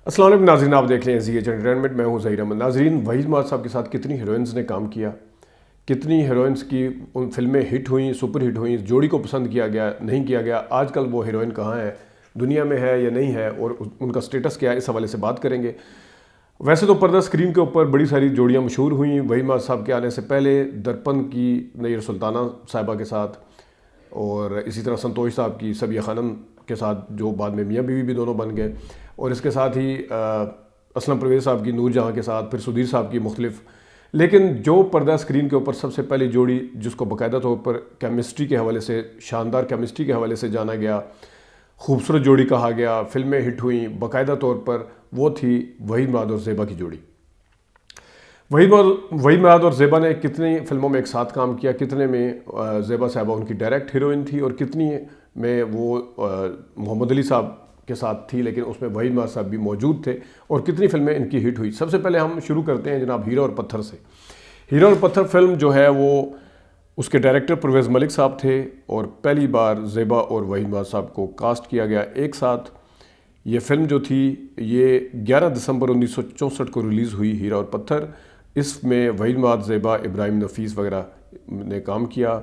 السلام علیکم ناظرین، آپ دیکھ رہے ہیں زی ایچ انٹرٹینمنٹ، میں ہوں ظہیر احمد۔ ناظرین، وحید ماجد صاحب کے ساتھ کتنی ہیروئنز نے کام کیا، کتنی ہیروئنز کی ان فلمیں ہٹ ہوئیں، سپر ہٹ ہوئیں، جوڑی کو پسند کیا گیا نہیں کیا گیا، آج کل وہ ہیروئن کہاں ہے، دنیا میں ہے یا نہیں ہے، اور ان کا سٹیٹس کیا ہے، اس حوالے سے بات کریں گے۔ ویسے تو پردہ اسکرین کے اوپر بڑی ساری جوڑیاں مشہور ہوئیں وحید ماجد صاحب کے آنے سے پہلے، درپن کی نیر سلطانہ صاحبہ کے ساتھ، اور اسی طرح سنتوش صاحب کی سبیہ خانم کے ساتھ، جو بعد میں میاں بیوی بھی دونوں بن گئے، اور اس کے ساتھ ہی اسلم پرویز صاحب کی نور جہاں کے ساتھ، پھر سدھیر صاحب کی مختلف۔ لیکن جو پردہ اسکرین کے اوپر سب سے پہلی جوڑی جس کو باقاعدہ طور پر کیمسٹری کے حوالے سے، شاندار کیمسٹری کے حوالے سے جانا گیا، خوبصورت جوڑی کہا گیا، فلمیں ہٹ ہوئیں باقاعدہ طور پر، وہ تھی وحید ماجد اور زیبا کی جوڑی۔ وحید ماجد اور زیبا نے کتنی فلموں میں ایک ساتھ کام کیا، کتنے میں زیبا صاحبہ ان کی ڈائریکٹ ہیروئن تھی، اور کتنی میں وہ محمد علی صاحب کے ساتھ تھی، لیکن اس میں وحید ماجد صاحب بھی موجود تھے، اور کتنی فلمیں ان کی ہٹ ہوئی۔ سب سے پہلے ہم شروع کرتے ہیں جناب ہیرو اور پتھر سے۔ ہیرو اور پتھر فلم جو ہے وہ اس کے ڈائریکٹر پرویز ملک صاحب تھے، اور پہلی بار زیبا اور وحید ماجد صاحب کو کاسٹ کیا گیا ایک ساتھ۔ یہ فلم جو تھی یہ 11 دسمبر 1964 کو ریلیز ہوئی، ہیرو اور پتھر۔ اس میں وحید ماجد، زیبا، ابراہیم نفیس وغیرہ نے کام کیا۔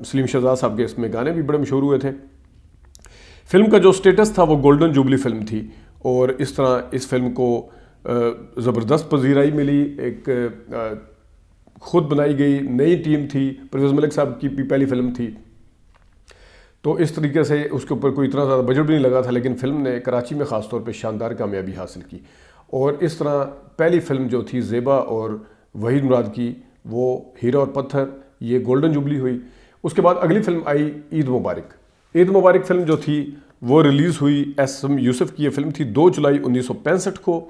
سلیم شہزاد صاحب کے اس میں گانے بھی بڑے مشہور ہوئے تھے۔ فلم کا جو سٹیٹس تھا وہ گولڈن جوبلی فلم تھی، اور اس طرح اس فلم کو زبردست پذیرائی ملی، ایک خود بنائی گئی نئی ٹیم تھی، پرویز ملک صاحب کی بھی پہلی فلم تھی، تو اس طریقے سے اس کے اوپر کوئی اتنا زیادہ بجٹ بھی نہیں لگا تھا، لیکن فلم نے کراچی میں خاص طور پہ شاندار کامیابی حاصل کی، اور اس طرح پہلی فلم جو تھی زیبا اور وحید ماجد کی، وہ ہیرو اور پتھر، یہ گولڈن جوبلی ہوئی۔ اس کے بعد اگلی فلم آئی عید مبارک۔ عید مبارک فلم جو تھی وہ ریلیز ہوئی، ایس ایم یوسف کی یہ فلم تھی، 2 جولائی 1965 کو۔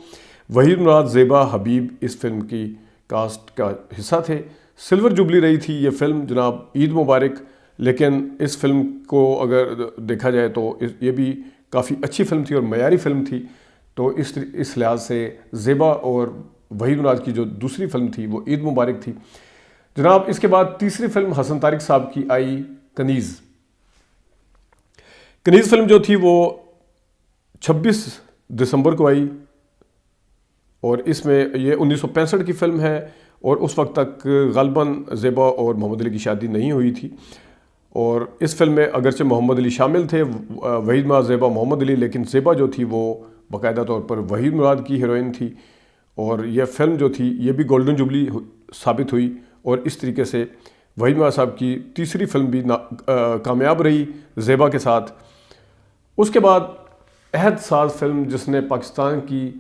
وحید ماجد، زیبا، حبیب اس فلم کی کاسٹ کا حصہ تھے۔ سلور جوبلی رہی تھی یہ فلم جناب عید مبارک، لیکن اس فلم کو اگر دیکھا جائے تو یہ بھی کافی اچھی فلم تھی اور معیاری فلم تھی، تو اس لحاظ سے زیبا اور وحید ماجد کی جو دوسری فلم تھی وہ عید مبارک تھی جناب۔ اس کے بعد تیسری فلم حسن طارق صاحب کی آئی، کنیز۔ کنیز فلم جو تھی وہ 26 دسمبر کو آئی، اور اس میں یہ 1965 کی فلم ہے، اور اس وقت تک غالباً زیبا اور محمد علی کی شادی نہیں ہوئی تھی، اور اس فلم میں اگرچہ محمد علی شامل تھے، وحید ماجد، زیبا، محمد علی، لیکن زیبا جو تھی وہ باقاعدہ طور پر وحید ماجد کی ہیروئن تھی، اور یہ فلم جو تھی یہ بھی گولڈن جوبلی ثابت ہوئی، اور اس طریقے سے وحید ماجد صاحب کی تیسری فلم بھی کامیاب رہی زیبا کے ساتھ۔ اس کے بعد عہد ساز فلم، جس نے پاکستان کی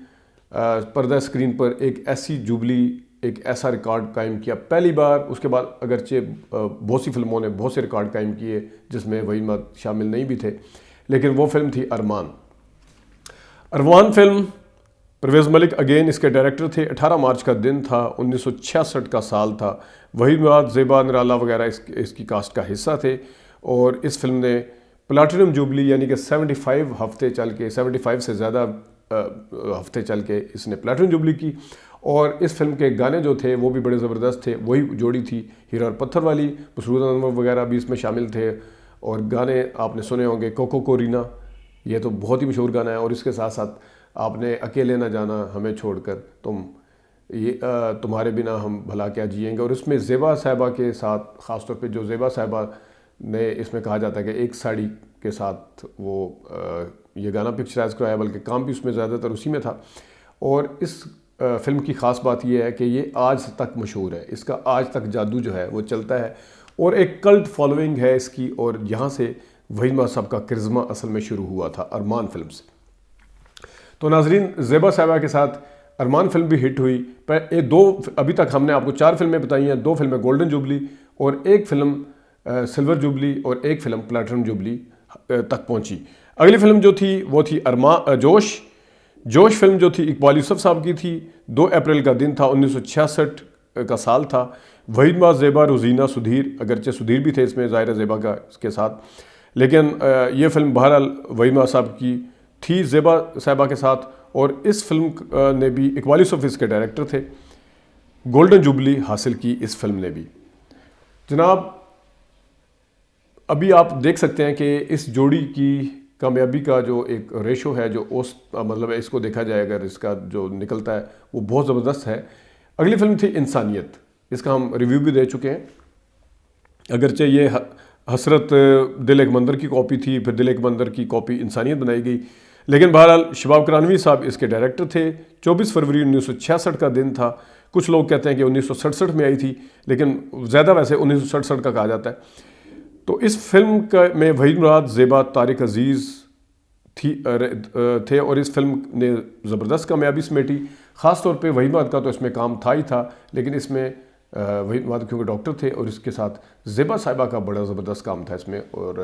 پردہ اسکرین پر ایک ایسی جوبلی، ایک ایسا ریکارڈ قائم کیا پہلی بار۔ اس کے بعد اگرچہ بہت سی فلموں نے بہت سے ریکارڈ قائم کیے جس میں وحید ماجد شامل نہیں بھی تھے، لیکن وہ فلم تھی ارمان۔ ارمان فلم، پرویز ملک اگین اس کے ڈائریکٹر تھے۔ 18 مارچ کا دن تھا، 1966 کا سال تھا۔ وحید ماجد، زیبا، نرالا وغیرہ اس کی کاسٹ کا حصہ تھے، اور اس فلم نے پلاٹینم جوبلی یعنی کہ 75 ہفتے چل کے، 75 سے زیادہ ہفتے چل کے اس نے پلاٹینم جوبلی کی، اور اس فلم کے گانے جو تھے وہ بھی بڑے زبردست تھے۔ وہی جوڑی تھی ہیرو اور پتھر والی، مسرور انور وغیرہ بھی اس میں شامل تھے، اور گانے آپ نے سنے ہوں گے، کوکو کو رینا، یہ تو بہت ہی مشہور گانا ہے، اور اس کے ساتھ ساتھ آپ نے اکیلے نہ جانا ہمیں چھوڑ کر تم، یہ تمہارے بنا ہم بھلا کیا جئیں گے، اور اس میں زیبا صاحبہ کے ساتھ، خاص طور پہ جو زیبا صاحبہ نے اس میں کہا جاتا ہے کہ ایک ساڑی کے ساتھ وہ یہ گانا پکچرائز کرایا، بلکہ کام بھی اس میں زیادہ تر اسی میں تھا۔ اور اس فلم کی خاص بات یہ ہے کہ یہ آج تک مشہور ہے، اس کا آج تک جادو جو ہے وہ چلتا ہے، اور ایک کلٹ فالوئنگ ہے اس کی، اور یہاں سے وحید ماجد صاحب کا کرزمہ اصل میں شروع ہوا تھا ارمان فلم سے۔ تو ناظرین، زیبا صاحبہ کے ساتھ ارمان فلم بھی ہٹ ہوئی۔ ابھی تک ہم نے آپ کو 4 فلمیں بتائی ہیں، 2 فلمیں گولڈن جوبلی، اور 1 فلم سلور جوبلی، اور 1 فلم پلاٹینم جوبلی تک پہنچی۔ اگلی فلم جو تھی وہ تھی جوش فلم جو تھی اقبال یوسف صاحب کی تھی۔ 2 اپریل کا دن تھا، 1966 کا سال تھا۔ وحید ماجد، زیبا، روزینہ، سدھیر، اگرچہ سدھیر بھی تھے اس میں ظاہر زیبا کا اس کے ساتھ، لیکن یہ فلم بہرحال وحید ماجد صاحب کی تھی زیبا صاحبہ کے ساتھ، اور اس فلم نے بھی اقبال یوسف اس کے ڈائریکٹر تھے۔ گولڈن جوبلی حاصل کی اس فلم نے بھی جناب۔ ابھی آپ دیکھ سکتے ہیں کہ اس جوڑی کی کامیابی کا جو ایک ریشو ہے جو مطلب اس کو دیکھا جائے اگر اس کا جو نکلتا ہے وہ بہت زبردست ہے۔ اگلی فلم تھی انسانیت، اس کا ہم ریویو بھی دے چکے ہیں، اگرچہ یہ حسرت دل ایک مندر کی کاپی تھی، پھر دل ایک مندر کی کاپی انسانیت بنائی گئی، لیکن بہرحال شباب کرانوی صاحب اس کے ڈائریکٹر تھے۔ 24 فروری 1966 کا دن تھا، کچھ لوگ کہتے ہیں کہ 1967 میں آئی تھی، لیکن زیادہ ویسے 1967 کا کہا جاتا ہے۔ تو اس فلم میں وحید مراد، زیبا، طارق عزیز تھے اور اس فلم نے زبردست کامیابی سمیٹی۔ خاص طور پہ وحید مراد کا تو اس میں کام تھا ہی تھا، لیکن اس میں وحید مراد کیونکہ ڈاکٹر تھے اور اس کے ساتھ زیبا صاحبہ کا بڑا زبردست کام تھا اس میں، اور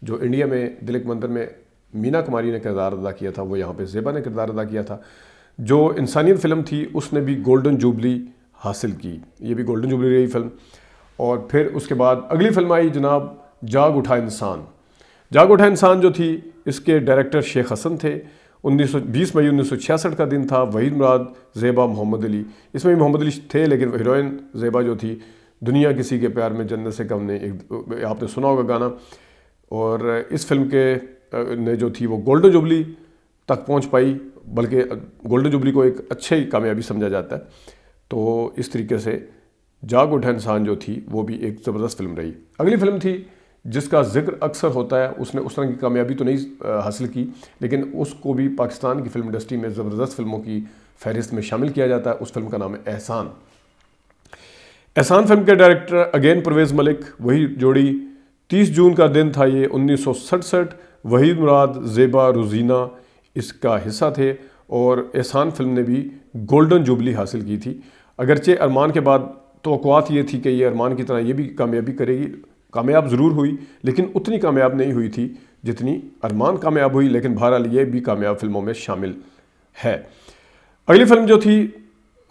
جو انڈیا میں دل ایک مندر میں مینا کماری نے کردار ادا کیا تھا وہ یہاں پہ زیبا نے کردار ادا کیا تھا۔ جو انسانیت فلم تھی اس نے بھی گولڈن جوبلی حاصل کی، یہ بھی گولڈن جوبلی رہی فلم۔ اور پھر اس کے بعد اگلی فلم آئی جناب جاگ اٹھا انسان۔ جاگ اٹھا انسان جو تھی اس کے ڈائریکٹر شیخ حسن تھے۔ 20 مئی 1966 کا دن تھا۔ وحید مراد، زیبا، محمد علی، اس میں بھی محمد علی تھے لیکن ہیروئن زیبا جو تھی دنیا کسی کے پیار میں جنت سے کم نے، آپ نے سنا ہوگا گانا، اور اس فلم کے نے جو تھی وہ گولڈن جوبلی تک پہنچ پائی، بلکہ گولڈن جوبلی کو ایک اچھی کامیابی سمجھا جاتا ہے۔ تو اس طریقے سے جاگ اٹھا انسان جو تھی وہ بھی ایک زبردست فلم رہی۔ اگلی فلم تھی جس کا ذکر اکثر ہوتا ہے، اس نے اس طرح کی کامیابی تو نہیں حاصل کی لیکن اس کو بھی پاکستان کی فلم انڈسٹری میں زبردست فلموں کی فہرست میں شامل کیا جاتا ہے۔ اس فلم کا نام ہے احسان۔ احسان فلم کے ڈائریکٹر اگین پرویز ملک، وہی جوڑی۔ 30 جون کا دن تھا یہ 1967۔ وحید مراد، زیبا، روزینہ اس کا حصہ تھے اور احسان فلم نے بھی گولڈن جوبلی حاصل کی تھی۔ اگرچہ ارمان کے بعد توقعات یہ تھی کہ یہ ارمان کی طرح یہ بھی کامیابی کرے گی، کامیاب ضرور ہوئی لیکن اتنی کامیاب نہیں ہوئی تھی جتنی ارمان کامیاب ہوئی، لیکن بہرحال یہ بھی کامیاب فلموں میں شامل ہے۔ اگلی فلم جو تھی،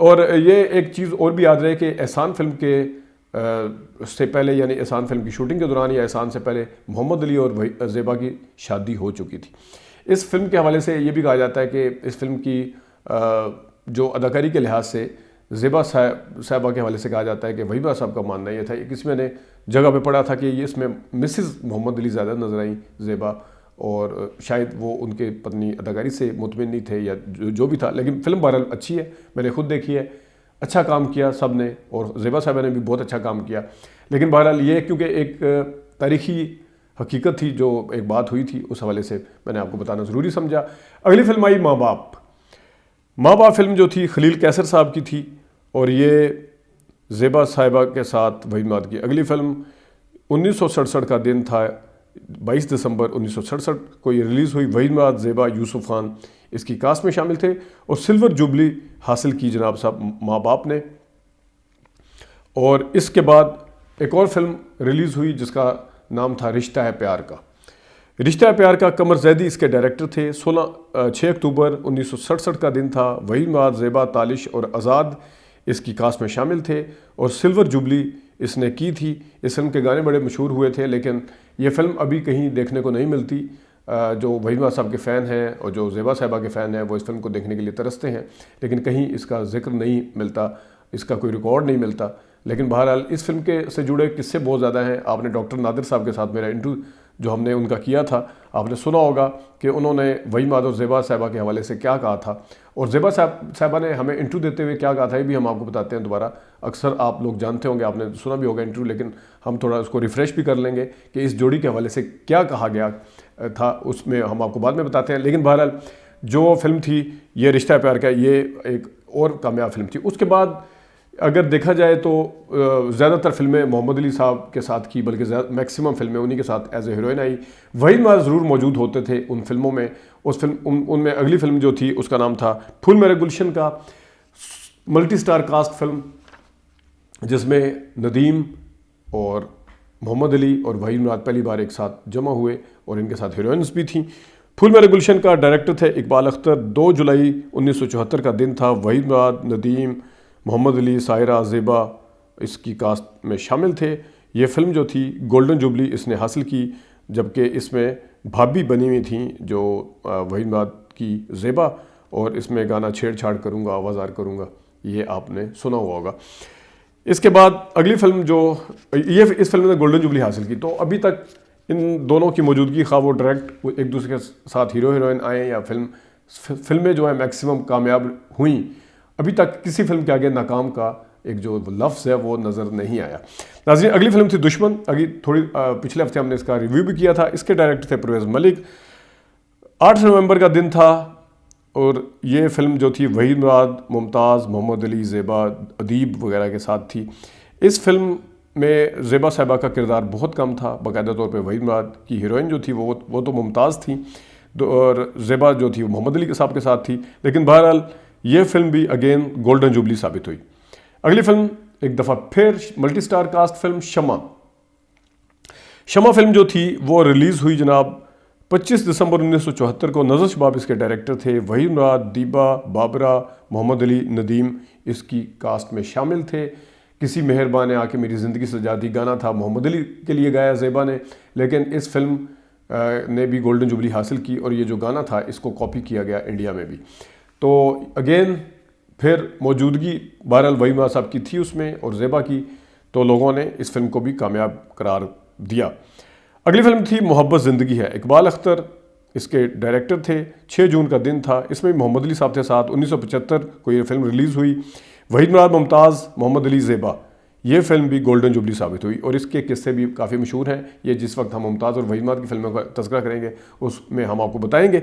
اور یہ ایک چیز اور بھی یاد رہے کہ احسان فلم کے سے پہلے یعنی احسان فلم کی شوٹنگ کے دوران یا احسان سے پہلے محمد علی اور زیبا کی شادی ہو چکی تھی۔ اس فلم کے حوالے سے یہ بھی کہا جاتا ہے کہ اس فلم کی جو اداکاری کے لحاظ سے زیبا صاحبہ کے حوالے سے کہا جاتا ہے کہ وحید مراد صاحب کا ماننا یہ تھا، کسی میں نے جگہ پہ پڑھا تھا کہ یہ اس میں مسز محمد علی زیادہ نظر آئیں زیبا، اور شاید وہ ان کے پتنی اداکاری سے مطمئن نہیں تھے یا جو بھی تھا، لیکن فلم بہرحال اچھی ہے، میں نے خود دیکھی ہے، اچھا کام کیا سب نے اور زیبا صاحبہ نے بھی بہت اچھا کام کیا۔ لیکن بہرحال یہ کیونکہ ایک تاریخی حقیقت تھی جو ایک بات ہوئی تھی، اس حوالے سے میں نے آپ کو بتانا ضروری سمجھا۔ اگلی فلم آئی ماں باپ۔ ماں باپ فلم جو تھی خلیل کیسر صاحب کی تھی اور یہ زیبا صاحبہ کے ساتھ وحید مراد کی اگلی فلم 1967 کا دن تھا، 22 دسمبر 1967 کو یہ ریلیز ہوئی۔ وحید مراد، زیبا، یوسف خان اس کی کاسٹ میں شامل تھے اور سلور جوبلی حاصل کی جناب صاحب ماں باپ نے۔ اور اس کے بعد ایک اور فلم ریلیز ہوئی جس کا نام تھا رشتہ ہے پیار کا۔ رشتہ ہے پیار کا، قمر زیدی اس کے ڈائریکٹر تھے۔ 6 اکتوبر 1967 کا دن تھا۔ وحید مراد، زیبا، تالش اور آزاد اس کی کاسٹ میں شامل تھے اور سلور جوبلی اس نے کی تھی۔ اس فلم کے گانے بڑے مشہور ہوئے تھے لیکن یہ فلم ابھی کہیں دیکھنے کو نہیں ملتی۔ جو وحید مراد صاحب کے فین ہیں اور جو زیبا صاحبہ کے فین ہیں وہ اس فلم کو دیکھنے کے لیے ترستے ہیں، لیکن کہیں اس کا ذکر نہیں ملتا، اس کا کوئی ریکارڈ نہیں ملتا۔ لیکن بہرحال اس فلم کے سے جڑے قصے بہت زیادہ ہیں۔ آپ نے ڈاکٹر نادر صاحب کے ساتھ میرا انٹرویو جو ہم نے ان کا کیا تھا، آپ نے سنا ہوگا کہ انہوں نے وحید مراد اور زیبا صاحبہ کے حوالے سے کیا کہا تھا، اور زیبا صاحبہ نے ہمیں انٹرویو دیتے ہوئے کیا کہا تھا یہ بھی ہم آپ کو بتاتے ہیں دوبارہ۔ اکثر آپ لوگ جانتے ہوں گے، آپ نے سنا بھی ہوگا انٹرویو، لیکن ہم تھوڑا اس کو ریفریش بھی کر لیں گے کہ اس جوڑی کے حوالے سے کیا کہا گیا تھا، اس میں ہم آپ کو بعد میں بتاتے ہیں۔ لیکن بہرحال جو فلم تھی یہ رشتہ پیار کا، یہ ایک اور کامیاب فلم تھی۔ اس کے بعد اگر دیکھا جائے تو زیادہ تر فلمیں محمد علی صاحب کے ساتھ کی، بلکہ میکسیمم فلمیں انہی کے ساتھ ایز اے ہیروئن آئی۔ وحید مراد ضرور موجود ہوتے تھے ان فلموں میں۔ ان میں اگلی فلم جو تھی اس کا نام تھا پھول میرے گلشن کا، ملٹی سٹار کاسٹ فلم جس میں ندیم اور محمد علی اور وحید مراد پہلی بار ایک ساتھ جمع ہوئے اور ان کے ساتھ ہیروئنز بھی تھیں۔ پھول میرے گلشن کا ڈائریکٹر تھے اقبال اختر۔ 2 جولائی 1974 کا دن تھا۔ وحید مراد، ندیم، محمد علی، سائرہ، زیبا اس کی کاسٹ میں شامل تھے۔ یہ فلم جو تھی گولڈن جوبلی اس نے حاصل کی، جبکہ اس میں بھابھی بنی ہوئی تھیں جو وحید مراد کی زیبا، اور اس میں گانا چھیڑ چھاڑ کروں گا آوازار کروں گا یہ آپ نے سنا ہوا ہوگا۔ اس کے بعد اگلی فلم جو اس فلم نے گولڈن جوبلی حاصل کی، تو ابھی تک ان دونوں کی موجودگی، خواہ وہ ڈائریکٹ ایک دوسرے کے ساتھ ہیرو ہیروئن آئیں یا فلمیں جو ہیں میکسیمم کامیاب ہوئیں، ابھی تک کسی فلم کے آگے ناکام کا ایک جو لفظ ہے وہ نظر نہیں آیا۔ ناظرین، اگلی فلم تھی دشمن۔ تھوڑی پچھلے ہفتے ہم نے اس کا ریویو بھی کیا تھا۔ اس کے ڈائریکٹر تھے پرویز ملک۔ 8 نومبر کا دن تھا اور یہ فلم جو تھی وحید مراد، ممتاز، محمد علی، زیبا، ادیب وغیرہ کے ساتھ تھی۔ اس فلم میں زیبا صاحبہ کا کردار بہت کم تھا، باقاعدہ طور پہ وحید مراد کی ہیروئن جو تھی وہ تو ممتاز تھی اور زیبا جو تھی وہ محمد علی صاحب کے ساتھ تھی، لیکن بہرحال یہ فلم بھی اگین گولڈن جوبلی ثابت ہوئی۔ اگلی فلم ایک دفعہ پھر ملٹی سٹار کاسٹ فلم شمع فلم جو تھی وہ ریلیز ہوئی جناب 25 دسمبر 1974 کو۔ نظر شباب اس کے ڈائریکٹر تھے، وحید مراد، دیبا، بابرہ، محمد علی، ندیم اس کی کاسٹ میں شامل تھے۔ کسی مہربان نے آ کے میری زندگی سجا دی گانا تھا محمد علی کے لیے گایا زیبا نے، لیکن اس فلم نے بھی گولڈن جوبلی حاصل کی اور یہ جو گانا تھا اس کو کاپی کیا گیا انڈیا میں بھی۔ تو اگین پھر موجودگی بہرحال وحید مراد صاحب کی تھی اس میں اور زیبا کی، تو لوگوں نے اس فلم کو بھی کامیاب قرار دیا۔ اگلی فلم تھی محبت زندگی ہے۔ اقبال اختر اس کے ڈائریکٹر تھے۔ 6 جون کا دن تھا۔ اس میں محمد علی صاحب تھے ساتھ۔ 1975 کو یہ فلم ریلیز ہوئی۔ وحید مراد، ممتاز، محمد علی، زیبا، یہ فلم بھی گولڈن جوبلی ثابت ہوئی اور اس کے قصے بھی کافی مشہور ہیں۔ یہ جس وقت ہم ممتاز اور وحید مراد کی فلموں کا تذکرہ کریں گے اس میں ہم آپ کو بتائیں گے۔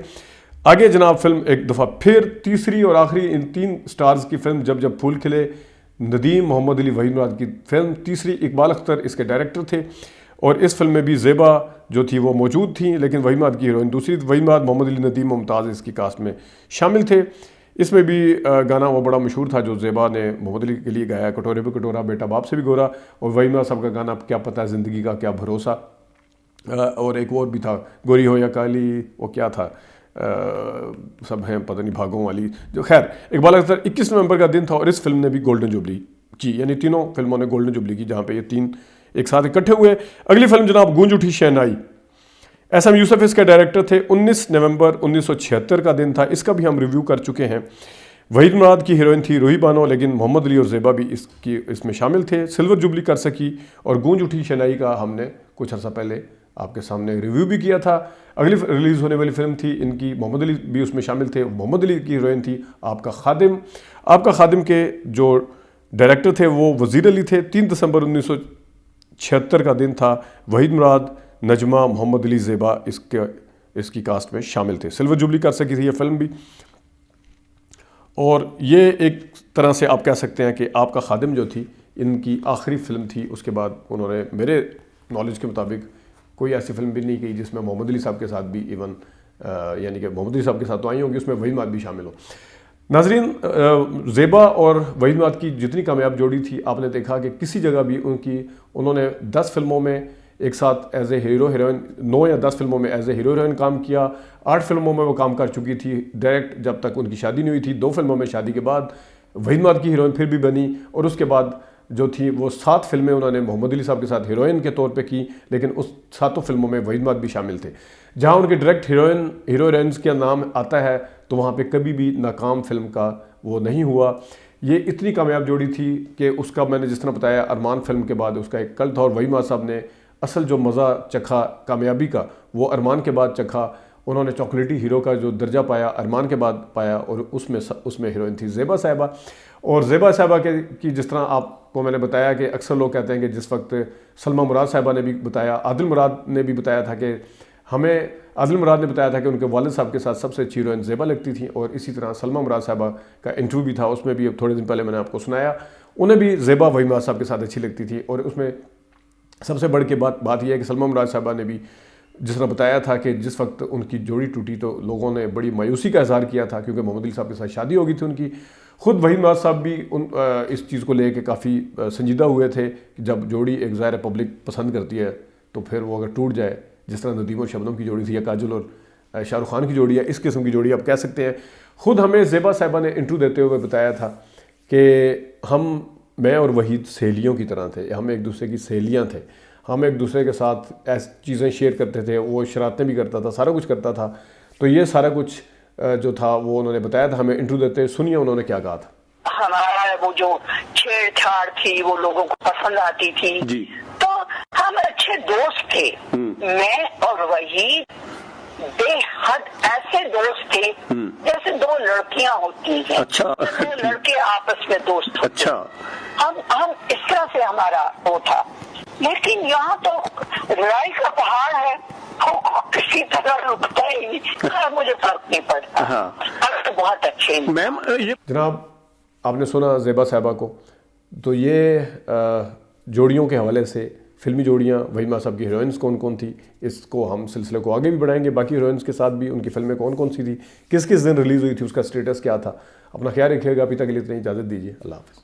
آگے جناب فلم ایک دفعہ پھر تیسری اور آخری ان 3 سٹارز کی فلم جب پھول کھلے، ندیم، محمد علی، وحید مراد کی فلم تیسری۔ اقبال اختر اس کے ڈائریکٹر تھے اور اس فلم میں بھی زیبا جو تھی وہ موجود تھیں، لیکن وحید مراد کی ہیروئن دوسری۔ وحید مراد، محمد علی، ندیم، ممتاز اس کی کاسٹ میں شامل تھے۔ اس میں بھی گانا وہ بڑا مشہور تھا جو زیبا نے محمد علی کے لیے گایا، کٹورے پہ کٹورا بیٹا باپ سے بھی گورا، اور وحید مراد صاحب کا گانا کیا پتہ ہے زندگی کا کیا بھروسہ، اور ایک اور بھی تھا گوری ہو یا کالی، وہ کیا تھا، سب ہیں پتہ نہیں بھاگوں والی، جو خیر اقبال اختر 21 نومبر کا دن تھا اور اس فلم نے بھی گولڈن جوبلی کی، یعنی تینوں فلموں نے گولڈن جوبلی کی جہاں پہ یہ 3 ایک ساتھ اکٹھے ہوئے۔ اگلی فلم جناب گونج اٹھی شہنائی۔ ایس ایم یوسف اس کے ڈائریکٹر تھے۔ 19 نومبر 1976 کا دن تھا۔ اس کا بھی ہم ریویو کر چکے ہیں۔ وحید مراد کی ہیروئن تھی روہی بانو، لیکن محمد علی اور زیبا بھی اس میں شامل تھے۔ سلور جوبلی کر سکی، اور گونج اٹھی شہنائی کا ہم نے کچھ عرصہ پہلے آپ کے سامنے ریویو بھی کیا تھا۔ اگلی ریلیز ہونے والی فلم تھی ان کی، محمد علی بھی اس میں شامل تھے۔ محمد علی کی ہیروئن تھی آپ کا خادم۔ آپ کا خادم کے جو ڈائریکٹر تھے وہ وزیر علی تھے۔ 3 دسمبر 1976 کا دن تھا۔ وحید مراد، نجمہ، محمد علی، زیبا اس کی کاسٹ میں شامل تھے۔ سلور جوبلی کر سکی تھی یہ فلم بھی، اور یہ ایک طرح سے آپ کہہ سکتے ہیں کہ آپ کا خادم جو تھی ان کی آخری فلم تھی۔ اس کے بعد انہوں نے میرے نالج کے مطابق کوئی ایسی فلم بھی نہیں کی جس میں محمد علی صاحب کے ساتھ بھی ایون یعنی کہ محمد علی صاحب کے ساتھ تو آئی ہوں گی، اس میں وحید مراد بھی شامل ہو۔ ناظرین، زیبا اور وحید مراد کی جتنی کامیاب جوڑی تھی آپ نے دیکھا کہ کسی جگہ بھی انہوں نے 10 فلموں میں ایک ساتھ ایز اے ہیرو ہیروئن 9 یا 10 فلموں میں ایز اے ہیرو ہیروئن کام کیا۔ 8 فلموں میں وہ کام کر چکی تھی ڈائریکٹ جب تک ان کی شادی نہیں ہوئی تھی۔ 2 فلموں میں شادی کے بعد وحید مراد کی ہیروئن پھر بھی بنی، اور اس کے بعد جو تھی وہ 7 فلمیں انہوں نے محمد علی صاحب کے ساتھ ہیروئن کے طور پہ کی، لیکن اس 7 فلموں میں وحید مراد بھی شامل تھے۔ جہاں ان کے ڈائریکٹ ہیرو ہیروئنز کا نام آتا ہے تو وہاں پہ کبھی بھی ناکام فلم کا وہ نہیں ہوا۔ یہ اتنی کامیاب جوڑی تھی کہ اس کا میں نے جس طرح بتایا ارمان فلم کے بعد اس کا ایک کل تھا، اور وحید مراد صاحب نے اصل جو مزہ چکھا کامیابی کا وہ ارمان کے بعد چکھا۔ انہوں نے چاکلیٹی ہیرو کا جو درجہ پایا ارمان کے بعد پایا، اور اس میں ہیروئن تھی زیبا صاحبہ۔ اور زیبا صاحبہ کی جس طرح آپ کو میں نے بتایا کہ اکثر لوگ کہتے ہیں کہ جس وقت سلمیٰ مراد صاحبہ نے بھی بتایا، عادل مراد نے بھی بتایا تھا کہ ہمیں عادل مراد نے بتایا تھا کہ ان کے والد صاحب کے ساتھ سب سے اچھی ہیروئن زیبا لگتی تھیں، اور اسی طرح سلمیٰ مراد صاحبہ کا انٹرویو بھی تھا، اس میں بھی اب تھوڑے دن پہلے میں نے آپ کو سنایا، انہیں بھی زیبا وحید مراد صاحب کے ساتھ اچھی لگتی تھی۔ اور اس میں سب سے بڑھ کے بات یہ ہے کہ سلمیٰ مراد صاحبہ نے بھی جس طرح بتایا تھا کہ جس وقت ان کی جوڑی ٹوٹی تو لوگوں نے بڑی مایوسی کا اظہار کیا تھا، کیونکہ محمد علی صاحب کے ساتھ شادی ہو گئی تھی ان کی۔ خود وحید مراد صاحب بھی اس چیز کو لے کے کافی سنجیدہ ہوئے تھے کہ جب جوڑی ایک ظاہر پبلک پسند کرتی ہے تو پھر وہ اگر ٹوٹ جائے، جس طرح ندیم اور شبنم کی جوڑی تھی یا کاجل اور شاہ رخ خان کی جوڑی ہے، اس قسم کی جوڑی آپ کہہ سکتے ہیں۔ خود ہمیں زیبا صاحبہ نے انٹرویو دیتے ہوئے بتایا تھا کہ میں اور وحید سہیلیوں کی طرح تھے، ہم ایک دوسرے کی سہیلیاں تھے، ہم ایک دوسرے کے ساتھ ایسی چیزیں شیئر کرتے تھے، وہ شرارتیں بھی کرتا تھا، سارا کچھ کرتا تھا۔ تو یہ سارا کچھ جو تھا وہ انہوں نے بتایا تھا ہمیں انٹرویو دیتے۔ سنیے انہوں نے کیا کہا تھا۔ ہمارا وہ جو چھیڑ چھاڑ تھی وہ لوگوں کو پسند آتی تھی جی، تو ہم اچھے ایسے دوست تھے، میں اور وحید بے حد ایسے دوست تھے جیسے دو لڑکیاں ہوتی ہیں، اچھا، دو لڑکے آپس میں دوست ہوتے ہیں۔ اچھا، ہم اس طرح سے ہمارا وہ تھا، لیکن یہاں تو لڑائی کا پہاڑ ہے، کسی طرح رکتا ہی نہیں، مجھے فرق نہیں پڑتا۔ ہاں، تو بہت اچھے میم یہ جناب آپ نے سنا زیبا صاحبہ کو، تو یہ جوڑیوں کے حوالے سے فلمی جوڑیاں وحید صاحب کی ہیروئنس کون کون تھی، اس کو ہم سلسلے کو آگے بھی بڑھائیں گے، باقی ہیروئنس کے ساتھ بھی ان کی فلمیں کون کون سی تھی، کس کس دن ریلیز ہوئی تھی، اس کا سٹیٹس کیا تھا۔ اپنا خیال رکھیے گا، ابھی تک کے لیے اتنی اجازت دیجیے، اللہ حافظ۔